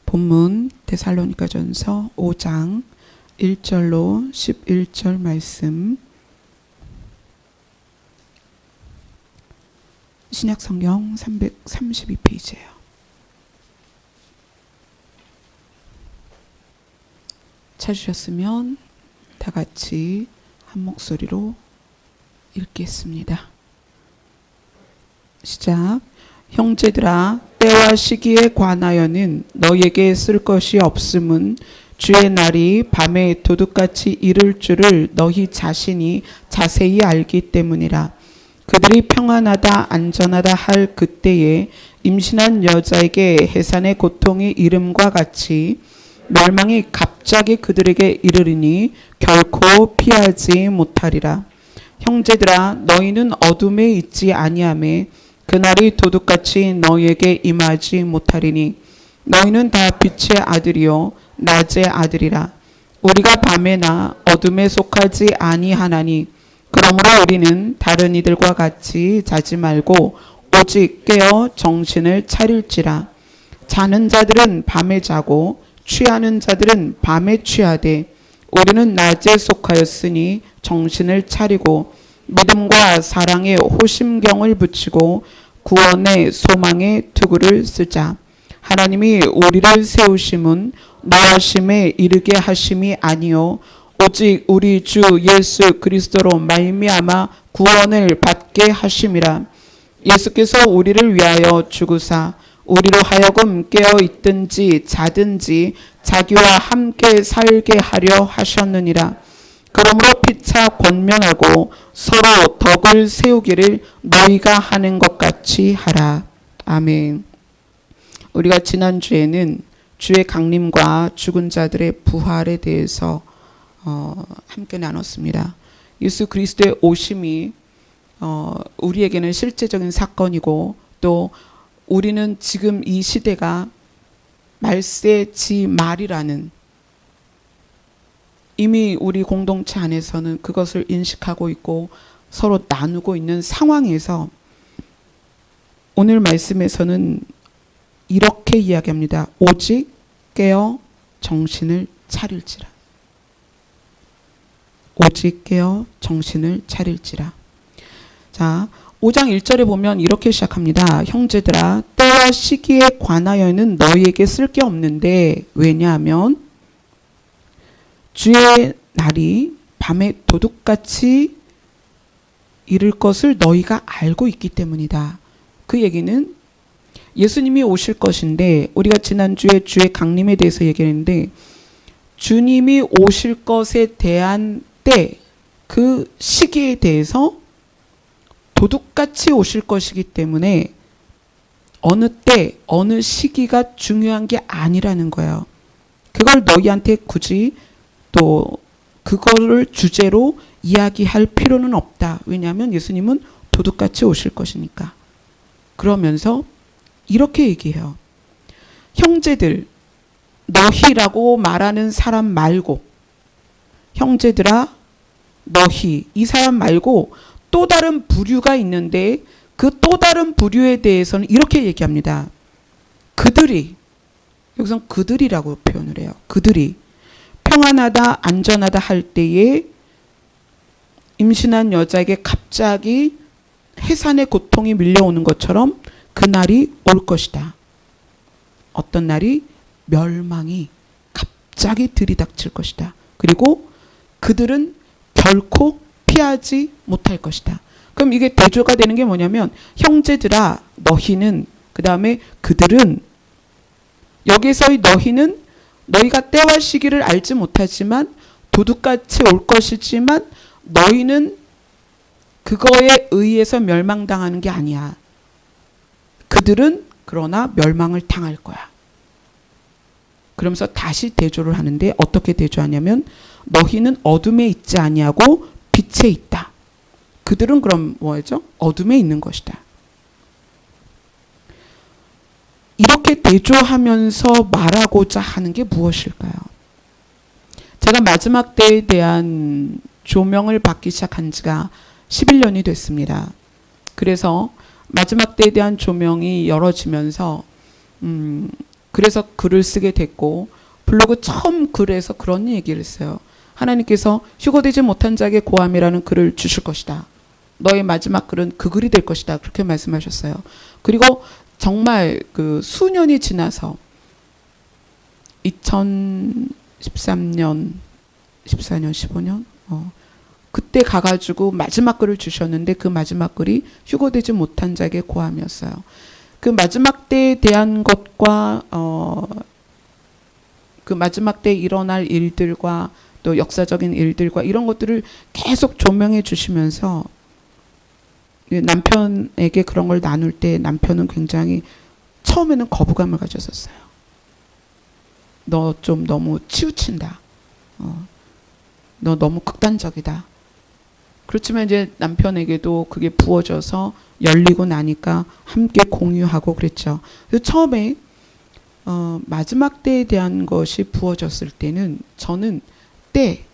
본문 데살로니가전서 5장 1절로 11절 말씀, 신약성경 332페이지예요. 찾으셨으면 다 같이 한 목소리로 읽겠습니다. 시작. 형제들아, 때와 시기에 관하여는 너희에게 쓸 것이 없음은 주의 날이 밤에 도둑같이 이를 줄을 너희 자신이 자세히 알기 때문이라. 그들이 평안하다 안전하다 할 그때에 임신한 여자에게 해산의 고통이 이름과 같이 멸망이 갑자기 그들에게 이르리니 결코 피하지 못하리라. 형제들아, 너희는 어둠에 있지 아니하매 그날이 도둑같이 너희에게 임하지 못하리니 너희는 다 빛의 아들이요 낮의 아들이라. 우리가 밤에나 어둠에 속하지 아니하나니 그러므로 우리는 다른 이들과 같이 자지 말고 오직 깨어 정신을 차릴지라. 자는 자들은 밤에 자고 취하는 자들은 밤에 취하되 우리는 낮에 속하였으니 정신을 차리고 믿음과 사랑에 호심경을 붙이고 구원의 소망의 투구를 쓰자. 하나님이 우리를 세우심은 노하심에 이르게 하심이 아니요 오직 우리 주 예수 그리스도로 말미암아 구원을 받게 하심이라. 예수께서 우리를 위하여 죽으사 우리로 하여금 깨어 있든지 자든지 자기와 함께 살게 하려 하셨느니라. 그러므로 피차 권면하고 서로 덕을 세우기를 너희가 하는 것 같이 하라. 아멘. 우리가 지난주에는 주의 강림과 죽은 자들의 부활에 대해서 함께 나눴습니다. 예수 그리스도의 오심이 우리에게는 실제적인 사건이고 또 우리는 지금 이 시대가 말세지 말이라는, 이미 우리 공동체 안에서는 그것을 인식하고 있고 서로 나누고 있는 상황에서 오늘 말씀에서는 이렇게 이야기합니다. 오직 깨어 정신을 차릴지라. 오직 깨어 정신을 차릴지라. 자, 5장 1절에 보면 이렇게 시작합니다. 형제들아, 때와 시기에 관하여는 너희에게 쓸 게 없는데 왜냐하면 주의 날이 밤에 도둑같이 이를 것을 너희가 알고 있기 때문이다. 그 얘기는 예수님이 오실 것인데, 우리가 지난주에 주의 강림에 대해서 얘기했는데 주님이 오실 것에 대한 때, 그 시기에 대해서 도둑같이 오실 것이기 때문에 어느 때 어느 시기가 중요한 게 아니라는 거예요. 그걸 너희한테 굳이 또 그거를 주제로 이야기할 필요는 없다. 왜냐하면 예수님은 도둑같이 오실 것이니까. 그러면서 이렇게 얘기해요. 형제들, 너희라고 말하는 사람 말고, 형제들아, 너희, 이 사람 말고 또 다른 부류가 있는데 그 또 다른 부류에 대해서는 이렇게 얘기합니다. 그들이, 여기서 그들이라고 표현을 해요. 그들이 평안하다 안전하다 할 때에 임신한 여자에게 갑자기 해산의 고통이 밀려오는 것처럼 그날이 올 것이다. 어떤 날이? 멸망이 갑자기 들이닥칠 것이다. 그리고 그들은 결코 피하지 못할 것이다. 그럼 이게 대조가 되는 게 뭐냐면, 형제들아, 너희는, 그 다음에 그들은, 여기서의 너희는 너희가 때와 시기를 알지 못하지만 도둑같이 올 것이지만 너희는 그거에 의해서 멸망당하는 게 아니야. 그들은 그러나 멸망을 당할 거야. 그러면서 다시 대조를 하는데, 어떻게 대조하냐면 너희는 어둠에 있지 아니하고 빛에 있다. 그들은 그럼 뭐죠? 어둠에 있는 것이다. 이렇게 대조하면서 말하고자 하는 게 무엇일까요? 제가 마지막 때에 대한 조명을 받기 시작한 지가 11년이 됐습니다. 그래서 마지막 때에 대한 조명이 열어지면서 그 그래서 글을 쓰게 됐고 블로그 처음 글에서 그런 얘기를 써요. 하나님께서 휴거되지 못한 자에게 고함이라는 글을 주실 것이다. 너의 마지막 글은 그 글이 될 것이다. 그렇게 말씀하셨어요. 그리고 정말 그 수년이 지나서 2013년, 14년, 15년 그때 가가지고 마지막 글을 주셨는데 그 마지막 글이 휴거되지 못한 자에게 고함이었어요. 그 마지막 때에 대한 것과 그 마지막 때 일어날 일들과 또 역사적인 일들과 이런 것들을 계속 조명해 주시면서 남편에게 그런 걸 나눌 때 남편은 굉장히 처음에는 거부감을 가졌었어요. 너 좀 너무 치우친다. 너 너무 극단적이다. 그렇지만 이제 남편에게도 그게 부어져서 열리고 나니까 함께 공유하고 그랬죠. 그래서 처음에 마지막 때에 대한 것이 부어졌을 때는 저는 때,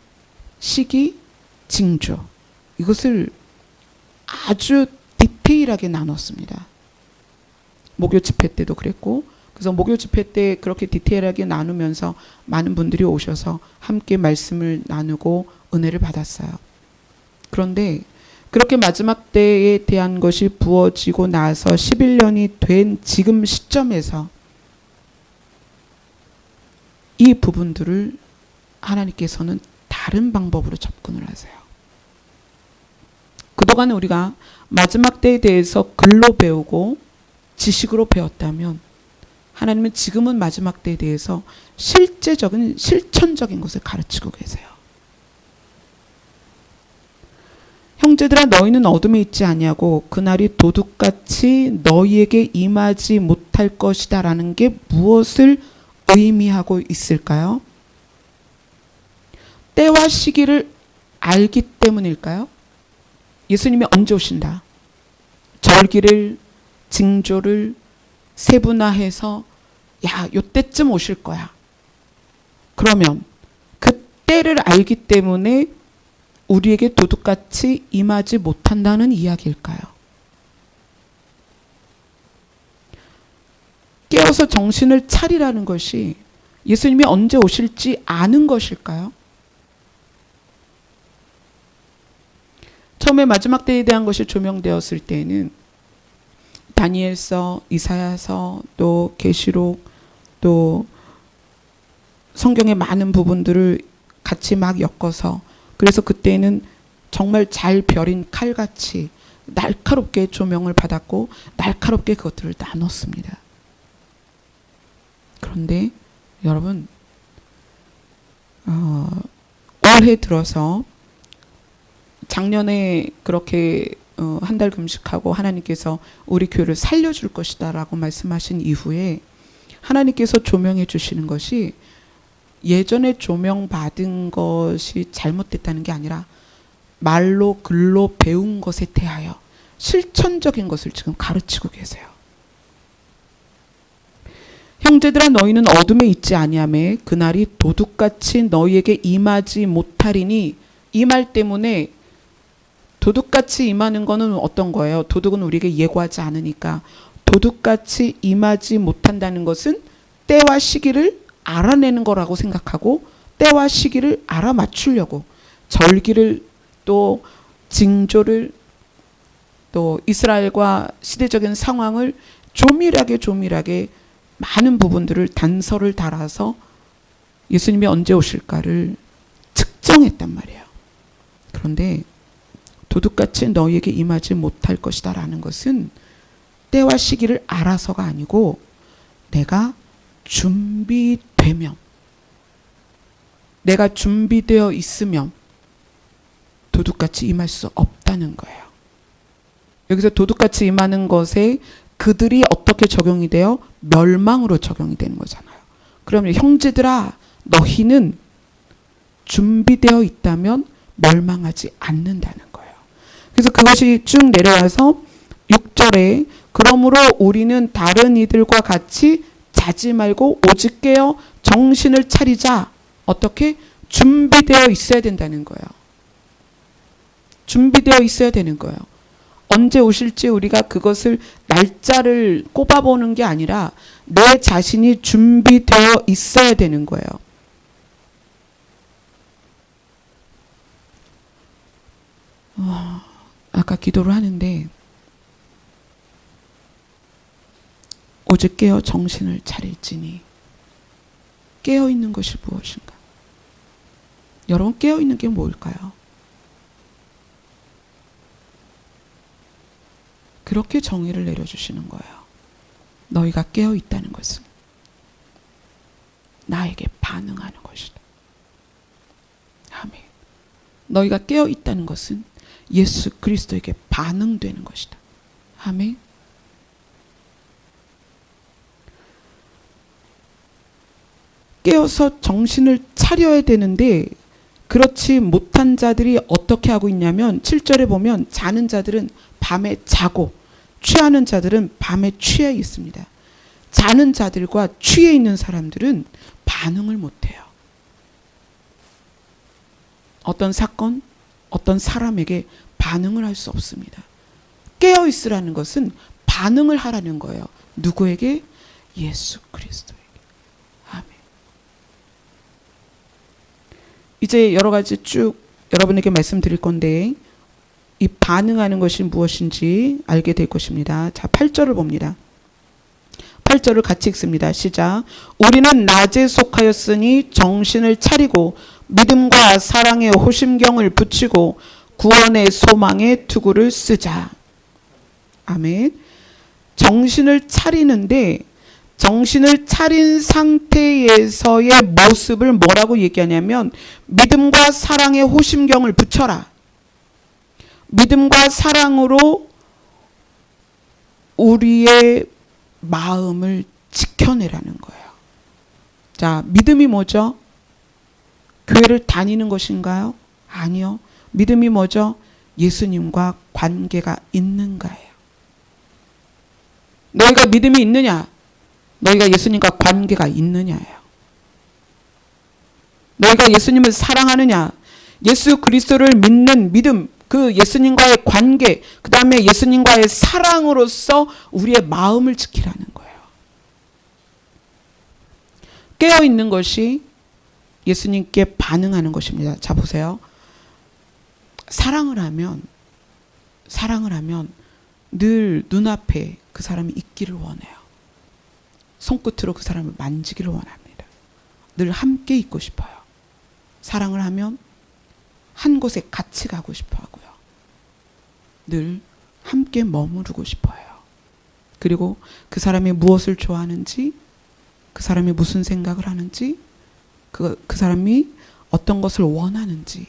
시기, 징조 이것을 아주 디테일하게 나눴습니다. 목요 집회 때도 그랬고 그래서 목요 집회 때 그렇게 디테일하게 나누면서 많은 분들이 오셔서 함께 말씀을 나누고 은혜를 받았어요. 그런데 그렇게 마지막 때에 대한 것이 부어지고 나서 11년이 된 지금 시점에서 이 부분들을 하나님께서는 다른 방법으로 접근을 하세요. 그동안 우리가 마지막 때에 대해서 글로 배우고 지식으로 배웠다면 하나님은 지금은 마지막 때에 대해서 실제적인 실천적인 것을 가르치고 계세요. 형제들아 너희는 어둠에 있지 아니하고 그날이 도둑같이 너희에게 임하지 못할 것이다 라는 게 무엇을 의미하고 있을까요? 때와 시기를 알기 때문일까요? 예수님이 언제 오신다. 절기를 징조를 세분화해서 야, 요때쯤 오실 거야. 그러면 그 때를 알기 때문에 우리에게 도둑같이 임하지 못한다는 이야기일까요? 깨어서 정신을 차리라는 것이 예수님이 언제 오실지 아는 것일까요? 처음에 마지막 때에 대한 것이 조명되었을 때에는 다니엘서, 이사야서, 또 계시록, 또 성경의 많은 부분들을 같이 막 엮어서 그래서 그때는 정말 잘 벼린 칼같이 날카롭게 조명을 받았고 날카롭게 그것들을 나눴습니다. 그런데 여러분 올해 들어서 작년에 그렇게 한 달 금식하고 하나님께서 우리 교회를 살려줄 것이다 라고 말씀하신 이후에 하나님께서 조명해 주시는 것이 예전에 조명받은 것이 잘못됐다는 게 아니라 말로 글로 배운 것에 대하여 실천적인 것을 지금 가르치고 계세요. 형제들아 너희는 어둠에 있지 아니하매 그날이 도둑같이 너희에게 임하지 못하리니 이 말 때문에 도둑같이 임하는 거는 어떤 거예요? 도둑은 우리에게 예고하지 않으니까 도둑같이 임하지 못한다는 것은 때와 시기를 알아내는 거라고 생각하고 때와 시기를 알아맞추려고 절기를 또 징조를 또 이스라엘과 시대적인 상황을 조밀하게 많은 부분들을 단서를 달아서 예수님이 언제 오실까를 측정했단 말이에요. 그런데 도둑같이 너희에게 임하지 못할 것이다 라는 것은 때와 시기를 알아서가 아니고 내가 준비되면 내가 준비되어 있으면 도둑같이 임할 수 없다는 거예요. 여기서 도둑같이 임하는 것에 그들이 어떻게 적용이 돼요? 멸망으로 적용이 되는 거잖아요. 그러면 형제들아 너희는 준비되어 있다면 멸망하지 않는다는 거예요. 그래서 그것이 쭉 내려와서 6절에 그러므로 우리는 다른 이들과 같이 자지 말고 오직 깨어 정신을 차리자. 어떻게? 준비되어 있어야 된다는 거예요. 준비되어 있어야 되는 거예요. 언제 오실지 우리가 그것을 날짜를 꼽아보는 게 아니라 내 자신이 준비되어 있어야 되는 거예요. 아까 기도를 하는데 오직 깨어 정신을 차릴지니 깨어있는 것이 무엇인가? 여러분 깨어있는 게 뭘까요? 그렇게 정의를 내려주시는 거예요. 너희가 깨어있다는 것은 나에게 반응하는 것이다. 아멘. 너희가 깨어있다는 것은 예수 그리스도에게 반응되는 것이다. 아멘. 깨어서 정신을 차려야 되는데 그렇지 못한 자들이 어떻게 하고 있냐면 7절에 보면 자는 자들은 밤에 자고 취하는 자들은 밤에 취해 있습니다. 자는 자들과 취해 있는 사람들은 반응을 못해요. 어떤 사건, 어떤 사람에게 반응을 할 수 없습니다. 깨어 있으라는 것은 반응을 하라는 거예요. 누구에게? 예수 그리스도에게. 아멘. 이제 여러 가지 쭉 여러분에게 말씀드릴 건데 이 반응하는 것이 무엇인지 알게 될 것입니다. 자, 8절을 봅니다. 8절을 같이 읽습니다. 시작. 우리는 낮에 속하였으니 정신을 차리고 믿음과 사랑의 호심경을 붙이고 구원의 소망의 투구를 쓰자. 아멘. 정신을 차리는데 정신을 차린 상태에서의 모습을 뭐라고 얘기하냐면 믿음과 사랑의 호심경을 붙여라. 믿음과 사랑으로 우리의 마음을 지켜내라는 거예요. 자, 믿음이 뭐죠? 교회를 다니는 것인가요? 아니요. 믿음이 뭐죠? 예수님과 관계가 있는가예요. 너희가 믿음이 있느냐? 너희가 예수님과 관계가 있느냐예요. 너희가 예수님을 사랑하느냐? 예수 그리스도를 믿는 믿음, 그 예수님과의 관계, 그 다음에 예수님과의 사랑으로서 우리의 마음을 지키라는 거예요. 깨어있는 것이 예수님께 반응하는 것입니다. 자, 보세요. 사랑을 하면 늘 눈앞에 그 사람이 있기를 원해요. 손끝으로 그 사람을 만지기를 원합니다. 늘 함께 있고 싶어요. 사랑을 하면 한 곳에 같이 가고 싶어 하고요. 늘 함께 머무르고 싶어요. 그리고 그 사람이 무엇을 좋아하는지, 그 사람이 무슨 생각을 하는지, 그 사람이 어떤 것을 원하는지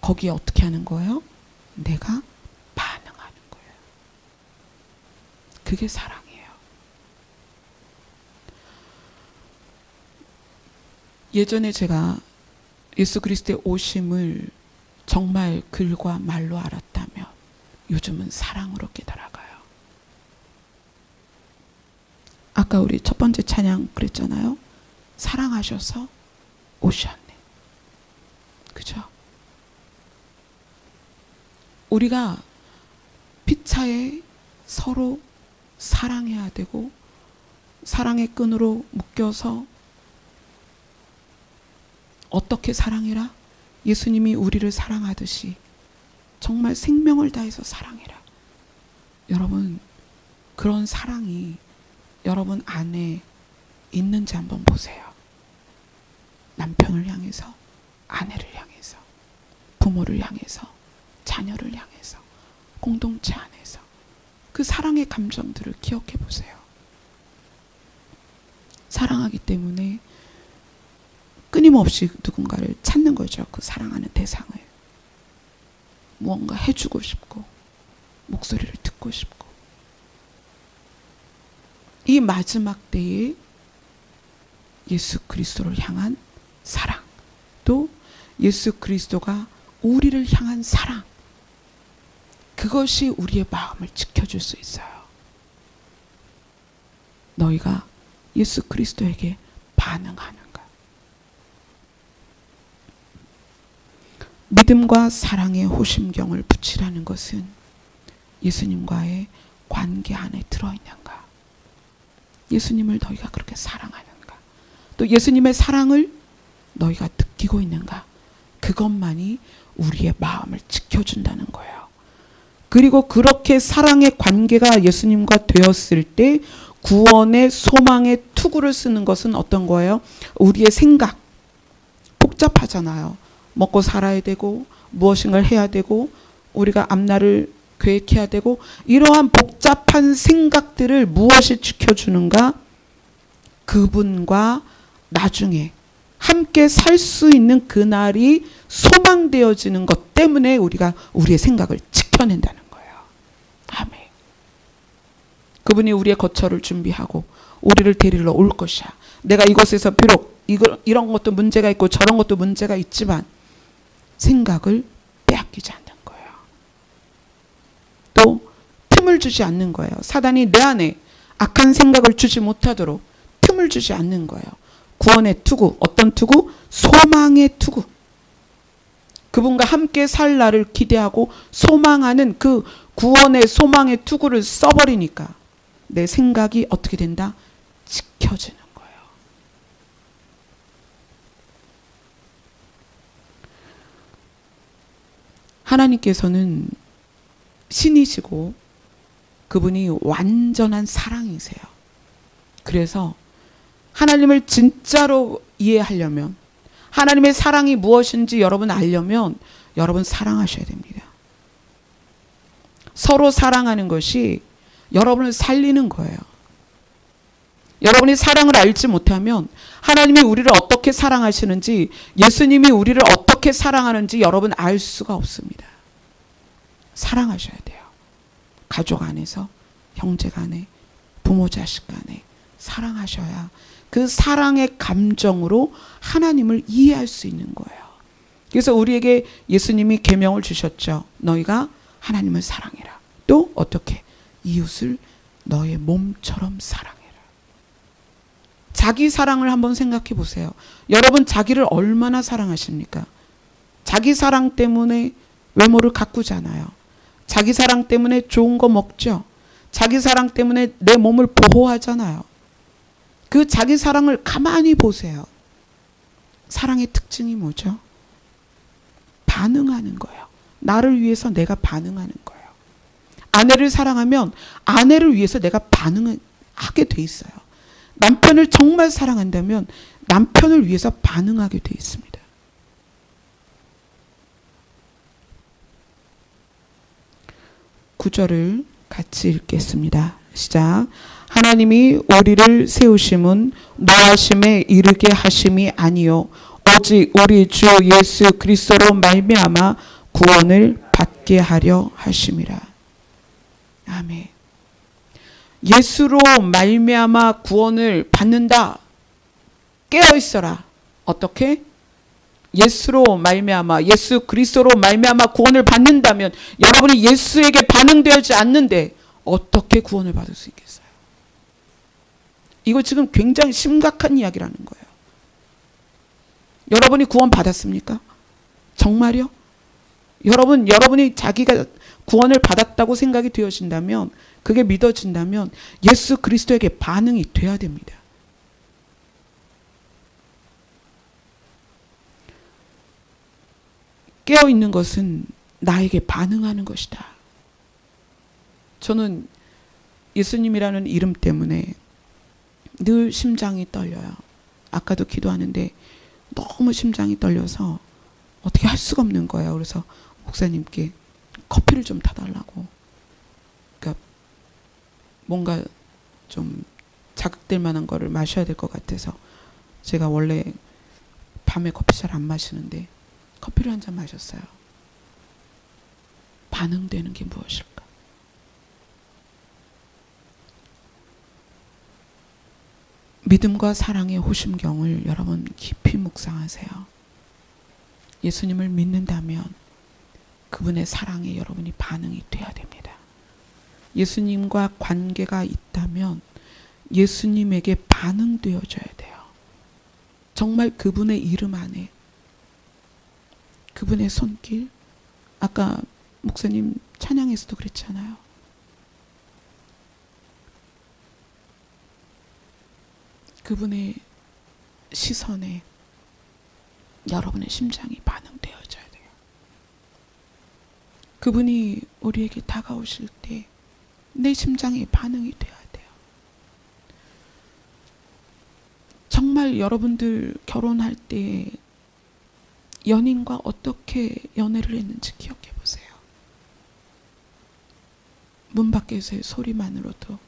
거기에 어떻게 하는 거예요? 내가 반응하는 거예요. 그게 사랑이에요. 예전에 제가 예수 그리스도의 오심을 정말 글과 말로 알았다면 요즘은 사랑으로 깨달아가요. 아까 우리 첫 번째 찬양 그랬잖아요. 사랑하셔서 오셨네. 그죠? 우리가 피차에 서로 사랑해야 되고 사랑의 끈으로 묶여서 어떻게 사랑해라? 예수님이 우리를 사랑하듯이 정말 생명을 다해서 사랑해라. 여러분, 그런 사랑이 여러분 안에 있는지 한번 보세요. 남편을 향해서, 아내를 향해서, 부모를 향해서, 자녀를 향해서, 공동체 안에서 그 사랑의 감정들을 기억해 보세요. 사랑하기 때문에 끊임없이 누군가를 찾는 거죠. 그 사랑하는 대상을. 무언가 해주고 싶고 목소리를 듣고 싶고. 이 마지막 때에 예수 그리스도를 향한 사랑, 또 예수 그리스도가 우리를 향한 사랑, 그것이 우리의 마음을 지켜줄 수 있어요. 너희가 예수 그리스도에게 반응하는가? 믿음과 사랑의 호심경을 붙이라는 것은 예수님과의 관계 안에 들어있는가? 예수님을 너희가 그렇게 사랑하는가? 또 예수님의 사랑을 너희가 느끼고 있는가? 그것만이 우리의 마음을 지켜준다는 거예요. 그리고 그렇게 사랑의 관계가 예수님과 되었을 때 구원의 소망의 투구를 쓰는 것은 어떤 거예요? 우리의 생각. 복잡하잖아요. 먹고 살아야 되고 무엇인가를 해야 되고 우리가 앞날을 계획해야 되고 이러한 복잡한 생각들을 무엇이 지켜주는가? 그분과 나중에 함께 살 수 있는 그날이 소망되어지는 것 때문에 우리가 우리의 생각을 지켜낸다는 거예요. 아멘. 그분이 우리의 거처를 준비하고 우리를 데리러 올 것이야. 내가 이곳에서 비록 이런 것도 문제가 있고 저런 것도 문제가 있지만 생각을 빼앗기지 않는 거예요. 또 틈을 주지 않는 거예요. 사단이 내 안에 악한 생각을 주지 못하도록 틈을 주지 않는 거예요. 구원의 투구, 어떤 투구? 소망의 투구. 그분과 함께 살 날을 기대하고 소망하는 그 구원의 소망의 투구를 써버리니까 내 생각이 어떻게 된다? 지켜지는 거예요. 하나님께서는 신이시고 그분이 완전한 사랑이세요. 그래서 하나님을 진짜로 이해하려면 하나님의 사랑이 무엇인지 여러분 알려면 여러분 사랑하셔야 됩니다. 서로 사랑하는 것이 여러분을 살리는 거예요. 여러분이 사랑을 알지 못하면 하나님이 우리를 어떻게 사랑하시는지 예수님이 우리를 어떻게 사랑하는지 여러분 알 수가 없습니다. 사랑하셔야 돼요. 가족 안에서 형제 간에 부모 자식 간에 사랑하셔야 그 사랑의 감정으로 하나님을 이해할 수 있는 거예요. 그래서 우리에게 예수님이 계명을 주셨죠. 너희가 하나님을 사랑해라. 또 어떻게? 이웃을 너의 몸처럼 사랑해라. 자기 사랑을 한번 생각해 보세요. 여러분 자기를 얼마나 사랑하십니까? 자기 사랑 때문에 외모를 가꾸잖아요. 자기 사랑 때문에 좋은 거 먹죠. 자기 사랑 때문에 내 몸을 보호하잖아요. 그 자기 사랑을 가만히 보세요. 사랑의 특징이 뭐죠? 반응하는 거예요. 나를 위해서 내가 반응하는 거예요. 아내를 사랑하면 아내를 위해서 내가 반응하게 돼 있어요. 남편을 정말 사랑한다면 남편을 위해서 반응하게 돼 있습니다. 구절을 같이 읽겠습니다. 시작. 하나님이 우리를 세우심은 노하심에 이르게 하심이 아니요 오직 우리 주 예수 그리스도로 말미암아 구원을 받게 하려 하심이라. 아멘. 예수로 말미암아 구원을 받는다. 깨어 있어라. 어떻게? 예수로 말미암아 예수 그리스도로 말미암아 구원을 받는다면 여러분이 예수에게 반응되지 않는데 어떻게 구원을 받을 수 있겠어요? 이거 지금 굉장히 심각한 이야기라는 거예요. 여러분이 구원 받았습니까? 정말요? 여러분이 자기가 구원을 받았다고 생각이 되어진다면 그게 믿어진다면 예수 그리스도에게 반응이 돼야 됩니다. 깨어있는 것은 나에게 반응하는 것이다. 저는 예수님이라는 이름 때문에 늘 심장이 떨려요. 아까도 기도하는데 너무 심장이 떨려서 어떻게 할 수가 없는 거예요. 그래서 목사님께 커피를 좀 타달라고. 그러니까 뭔가 좀 자극될 만한 거를 마셔야 될 것 같아서 제가 원래 밤에 커피 잘 안 마시는데 커피를 한 잔 마셨어요. 반응되는 게 무엇일까? 믿음과 사랑의 호심경을 여러분 깊이 묵상하세요. 예수님을 믿는다면 그분의 사랑에 여러분이 반응이 돼야 됩니다. 예수님과 관계가 있다면 예수님에게 반응되어져야 돼요. 정말 그분의 이름 안에 그분의 손길, 아까 목사님 찬양에서도 그랬잖아요. 그분의 시선에 여러분의 심장이 반응되어져야 돼요. 그분이 우리에게 다가오실 때 내 심장이 반응이 돼야 돼요. 정말 여러분들 결혼할 때 연인과 어떻게 연애를 했는지 기억해 보세요. 문 밖에서의 소리만으로도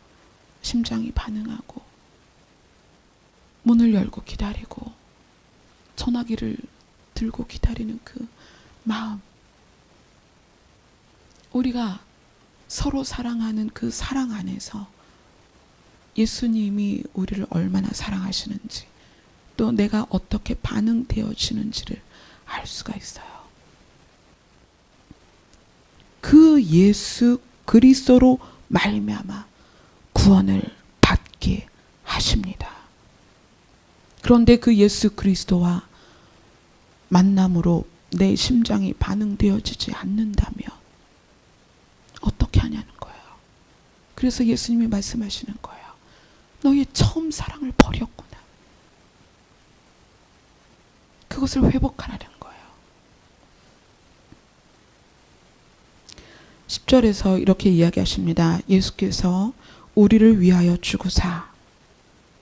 심장이 반응하고, 문을 열고 기다리고 전화기를 들고 기다리는 그 마음, 우리가 서로 사랑하는 그 사랑 안에서 예수님이 우리를 얼마나 사랑하시는지, 또 내가 어떻게 반응되어지는지를 알 수가 있어요. 그 예수 그리스도로 말미암아 구원을 받게 하십니다. 그런데 그 예수 그리스도와 만남으로 내 심장이 반응되어지지 않는다면 어떻게 하냐는 거예요. 그래서 예수님이 말씀하시는 거예요. 너의 처음 사랑을 버렸구나. 그것을 회복하라는 거예요. 10절에서 이렇게 이야기하십니다. 예수께서 우리를 위하여 죽으사,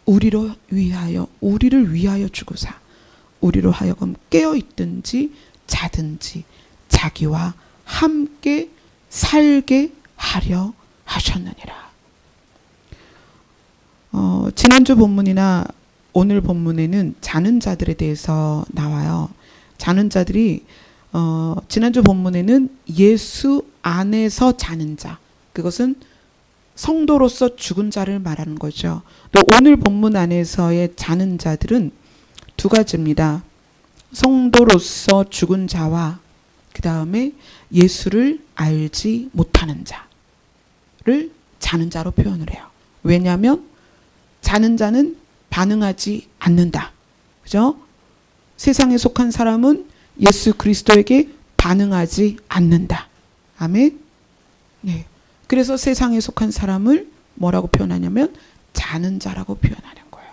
우리를 위하여 죽으사, 우리로 하여금 깨어있든지 자든지 자기와 함께 살게 하려 하셨느니라. 지난주 본문이나 오늘 본문에는 자는 자들에 대해서 나와요. 자는 자들이 지난주 본문에는 예수 안에서 자는 자, 그것은 성도로서 죽은 자를 말하는 거죠. 또 오늘 본문 안에서의 자는 자들은 두 가지입니다. 성도로서 죽은 자와 그 다음에 예수를 알지 못하는 자를 자는 자로 표현을 해요. 왜냐하면 자는 자는 반응하지 않는다. 그죠? 세상에 속한 사람은 예수 그리스도에게 반응하지 않는다. 아멘. 네. 그래서 세상에 속한 사람을 뭐라고 표현하냐면 자는 자라고 표현하는 거예요.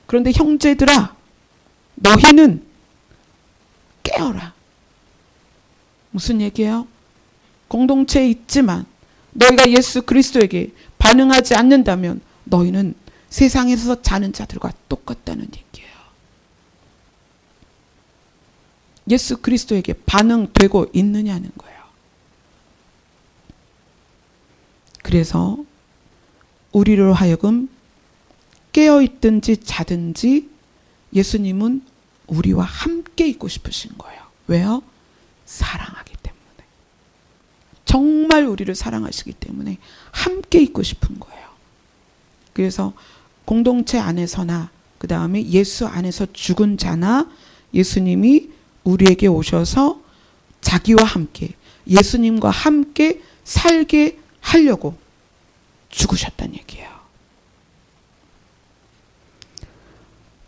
그런데 형제들아, 너희는 깨어라. 무슨 얘기예요? 공동체에 있지만 너희가 예수 그리스도에게 반응하지 않는다면 너희는 세상에서 자는 자들과 똑같다는 얘기예요. 예수 그리스도에게 반응되고 있느냐는 거예요. 그래서 우리로 하여금 깨어있든지 자든지 예수님은 우리와 함께 있고 싶으신 거예요. 왜요? 사랑하기 때문에. 정말 우리를 사랑하시기 때문에 함께 있고 싶은 거예요. 그래서 공동체 안에서나 그 다음에 예수 안에서 죽은 자나 예수님이 우리에게 오셔서 자기와 함께, 예수님과 함께 살게 하려고 죽으셨다는 얘기예요.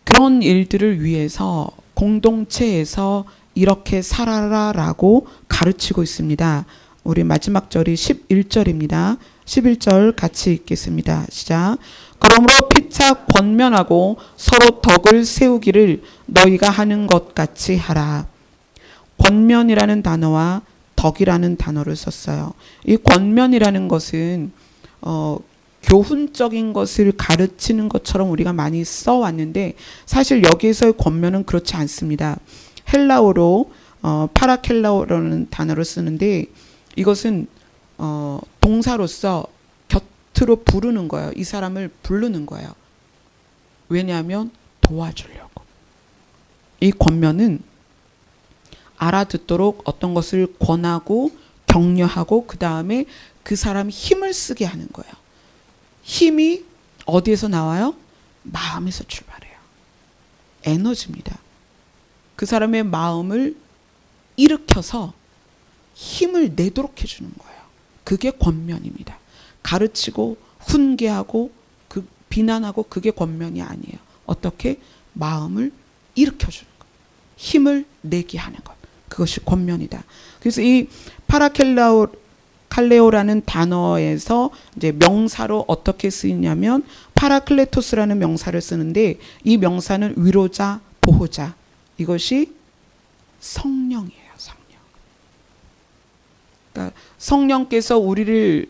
그런 일들을 위해서 공동체에서 이렇게 살아라라고 가르치고 있습니다. 우리 마지막 절이 11절입니다. 11절 같이 읽겠습니다. 시작. 그러므로 피차 권면하고 서로 덕을 세우기를 너희가 하는 것 같이 하라. 권면이라는 단어와 덕이라는 단어를 썼어요. 이 권면이라는 것은 교훈적인 것을 가르치는 것처럼 우리가 많이 써왔는데 사실 여기에서의 권면은 그렇지 않습니다. 헬라어로 파라켈라오라는 단어를 쓰는데 이것은 동사로서 곁으로 부르는 거예요. 이 사람을 부르는 거예요. 왜냐하면 도와주려고. 이 권면은 알아듣도록 어떤 것을 권하고 격려하고 그 다음에 그 사람 힘을 쓰게 하는 거예요. 힘이 어디에서 나와요? 마음에서 출발해요. 에너지입니다. 그 사람의 마음을 일으켜서 힘을 내도록 해주는 거예요. 그게 권면입니다. 가르치고 훈계하고 비난하고 그게 권면이 아니에요. 어떻게? 마음을 일으켜주는 것. 힘을 내게 하는 것. 그것이 권면이다. 그래서 이 파라켈라오 칼레오라는 단어에서 이제 명사로 어떻게 쓰이냐면 파라클레토스라는 명사를 쓰는데 이 명사는 위로자, 보호자. 이것이 성령이에요. 성령. 그러니까 성령께서 우리를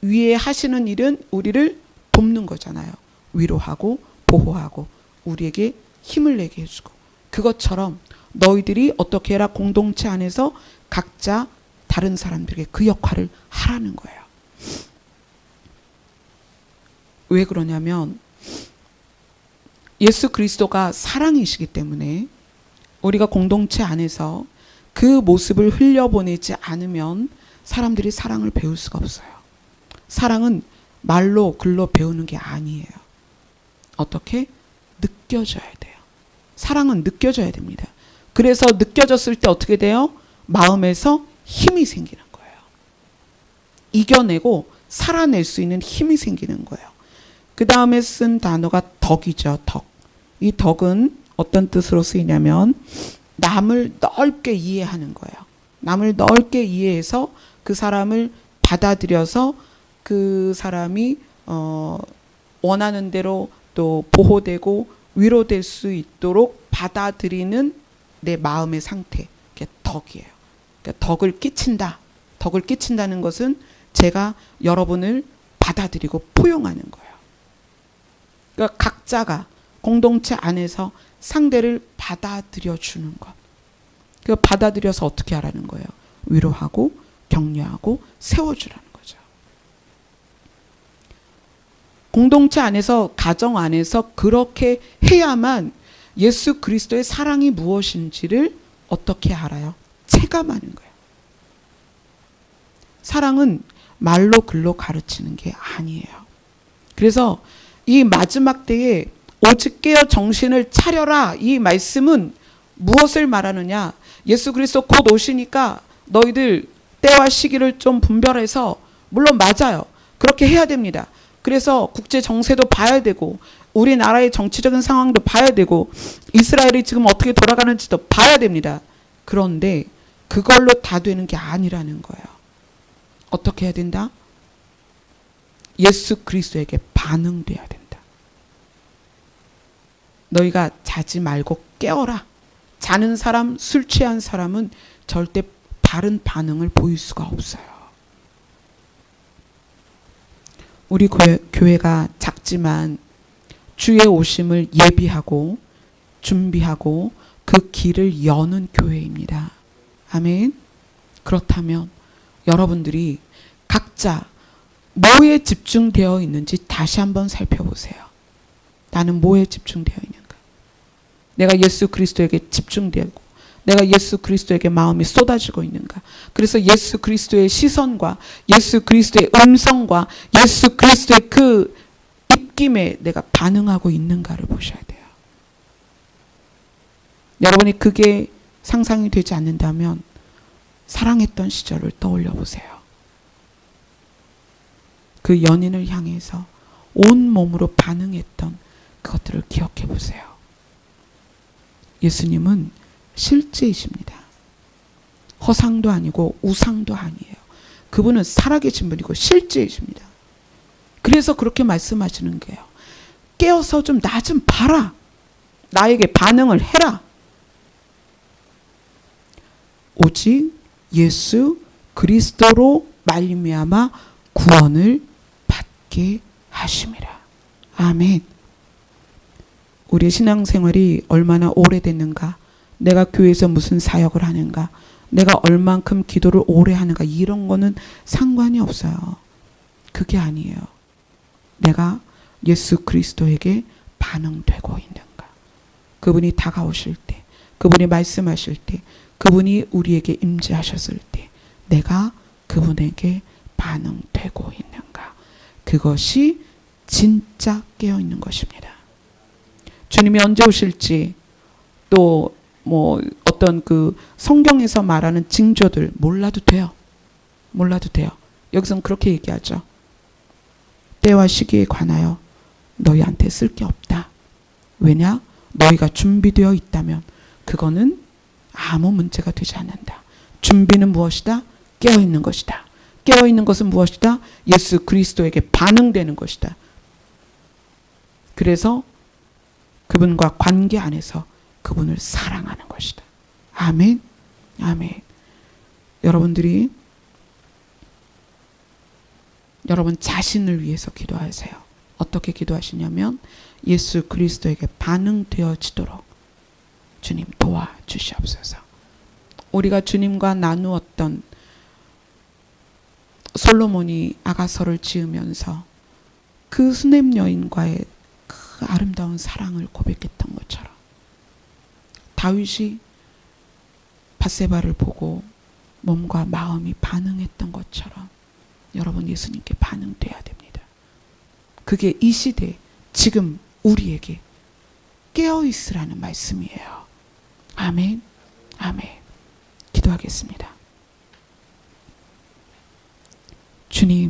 위해 하시는 일은 우리를 돕는 거잖아요. 위로하고 보호하고 우리에게 힘을 내게 해주고, 그것처럼 너희들이 어떻게 해라, 공동체 안에서 각자 다른 사람들에게 그 역할을 하라는 거예요. 왜 그러냐면 예수 그리스도가 사랑이시기 때문에 우리가 공동체 안에서 그 모습을 흘려보내지 않으면 사람들이 사랑을 배울 수가 없어요. 사랑은 말로 글로 배우는 게 아니에요. 어떻게? 느껴져야 돼요. 사랑은 느껴져야 됩니다. 그래서 느껴졌을 때 어떻게 돼요? 마음에서 힘이 생기는 거예요. 이겨내고 살아낼 수 있는 힘이 생기는 거예요. 그 다음에 쓴 단어가 덕이죠. 덕. 이 덕은 어떤 뜻으로 쓰이냐면 남을 넓게 이해하는 거예요. 남을 넓게 이해해서 그 사람을 받아들여서 그 사람이 원하는 대로 또 보호되고 위로될 수 있도록 받아들이는 내 마음의 상태. 그게 덕이에요. 그러니까 덕을 끼친다. 덕을 끼친다는 것은 제가 여러분을 받아들이고 포용하는 거예요. 그러니까 각자가 공동체 안에서 상대를 받아들여 주는 것. 그 받아들여서 어떻게 하라는 거예요? 위로하고 격려하고 세워주라는 거죠. 공동체 안에서, 가정 안에서 그렇게 해야만 예수 그리스도의 사랑이 무엇인지를 어떻게 알아요? 체감하는 거예요. 사랑은 말로 글로 가르치는 게 아니에요. 그래서 이 마지막 때에 오직 깨어 정신을 차려라, 이 말씀은 무엇을 말하느냐? 예수 그리스도 곧 오시니까 너희들 때와 시기를 좀 분별해서, 물론 맞아요. 그렇게 해야 됩니다. 그래서 국제 정세도 봐야 되고 우리나라의 정치적인 상황도 봐야 되고 이스라엘이 지금 어떻게 돌아가는지도 봐야 됩니다. 그런데 그걸로 다 되는 게 아니라는 거예요. 어떻게 해야 된다? 예수 그리스도에게 반응돼야 된다. 너희가 자지 말고 깨어라. 자는 사람, 술 취한 사람은 절대 바른 반응을 보일 수가 없어요. 우리 교회가 작지만 주의 오심을 예비하고 준비하고 그 길을 여는 교회입니다. 아멘. 그렇다면 여러분들이 각자 뭐에 집중되어 있는지 다시 한번 살펴보세요. 나는 뭐에 집중되어 있는가? 내가 예수 그리스도에게 집중되고 내가 예수 그리스도에게 마음이 쏟아지고 있는가? 그래서 예수 그리스도의 시선과 예수 그리스도의 음성과 예수 그리스도의 그 입김에 내가 반응하고 있는가를 보셔야 돼요. 여러분이 그게 상상이 되지 않는다면 사랑했던 시절을 떠올려 보세요. 그 연인을 향해서 온 몸으로 반응했던 그것들을 기억해 보세요. 예수님은 실제이십니다. 허상도 아니고 우상도 아니에요. 그분은 살아계신 분이고 실제이십니다. 그래서 그렇게 말씀하시는 거예요. 깨어서 좀 나 좀 봐라. 나에게 반응을 해라. 오직 예수 그리스도로 말미암아 구원을 받게 하심이라. 아멘. 우리의 신앙생활이 얼마나 오래됐는가, 내가 교회에서 무슨 사역을 하는가, 내가 얼만큼 기도를 오래 하는가, 이런 거는 상관이 없어요. 그게 아니에요. 내가 예수 그리스도에게 반응되고 있는가. 그분이 다가오실 때, 그분이 말씀하실 때, 그분이 우리에게 임재하셨을 때 내가 그분에게 반응되고 있는가. 그것이 진짜 깨어있는 것입니다. 주님이 언제 오실지, 또 뭐 어떤 그 성경에서 말하는 징조들 몰라도 돼요. 몰라도 돼요. 여기서는 그렇게 얘기하죠. 때와 시기에 관하여 너희한테 쓸 게 없다. 왜냐? 너희가 준비되어 있다면 그거는 아무 문제가 되지 않는다. 준비는 무엇이다? 깨어있는 것이다. 깨어있는 것은 무엇이다? 예수 그리스도에게 반응되는 것이다. 그래서 그분과 관계 안에서 그분을 사랑하는 것이다. 아멘. 아멘. 여러분들이 여러분 자신을 위해서 기도하세요. 어떻게 기도하시냐면 예수 그리스도에게 반응되어지도록 주님 도와주시옵소서. 우리가 주님과 나누었던 솔로몬이 아가서를 지으면서 그 수넴 여인과의 그 아름다운 사랑을 고백했던 것처럼 다윗이 밧세바를 보고 몸과 마음이 반응했던 것처럼 여러분 예수님께 반응돼야 됩니다. 그게 이 시대 지금 우리에게 깨어있으라는 말씀이에요. 아멘. 아멘. 기도하겠습니다. 주님,